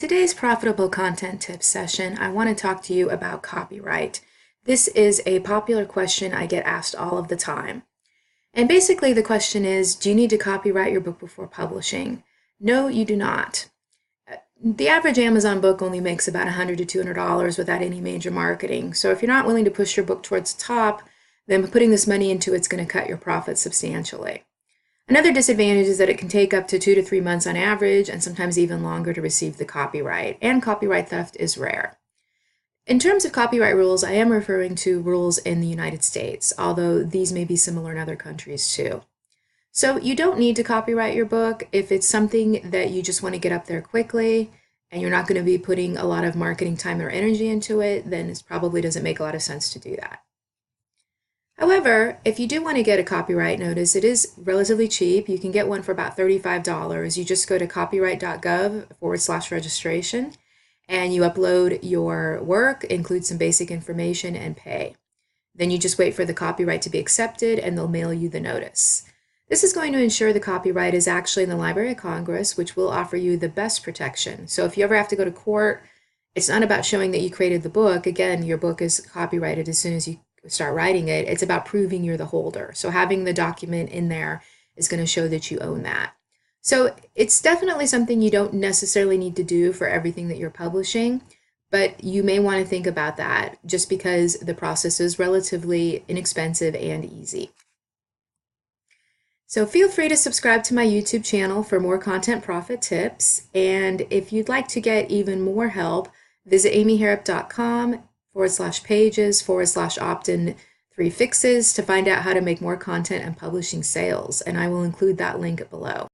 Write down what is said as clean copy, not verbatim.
today's profitable content tips session, I want to talk to you about copyright. This is a popular question I get asked all of the time. And basically the question is, do you need to copyright your book before publishing? No, you do not. The average Amazon book only makes about $100 to $200 without any major marketing. So if you're not willing to push your book towards the top, then putting this money into it's going to cut your profits substantially. Another disadvantage is that it can take up to 2 to 3 months on average, and sometimes even longer to receive the copyright, and copyright theft is rare. In terms of copyright rules, I am referring to rules in the United States, although these may be similar in other countries too. So you don't need to copyright your book if it's something that you just want to get up there quickly, and you're not going to be putting a lot of marketing time or energy into it, then it probably doesn't make a lot of sense to do that. However, if you do want to get a copyright notice, it is relatively cheap. You can get one for about $35. You just go to copyright.gov/registration and you upload your work, include some basic information, and pay. Then you just wait for the copyright to be accepted and they'll mail you the notice. This is going to ensure the copyright is actually in the Library of Congress, which will offer you the best protection. So if you ever have to go to court, it's not about showing that you created the book. Again, your book is copyrighted as soon as you start writing it. It's about proving you're the holder. So having the document in there is going to show that you own that. So it's definitely something you don't necessarily need to do for everything that you're publishing, but you may want to think about that just because the process is relatively inexpensive and easy. So feel free to subscribe to my YouTube channel for more content profit tips. And if you'd like to get even more help, visit amyharrop.com/pages/opt-in 3 fixes to find out how to make more content and publishing sales. And I will include that link below.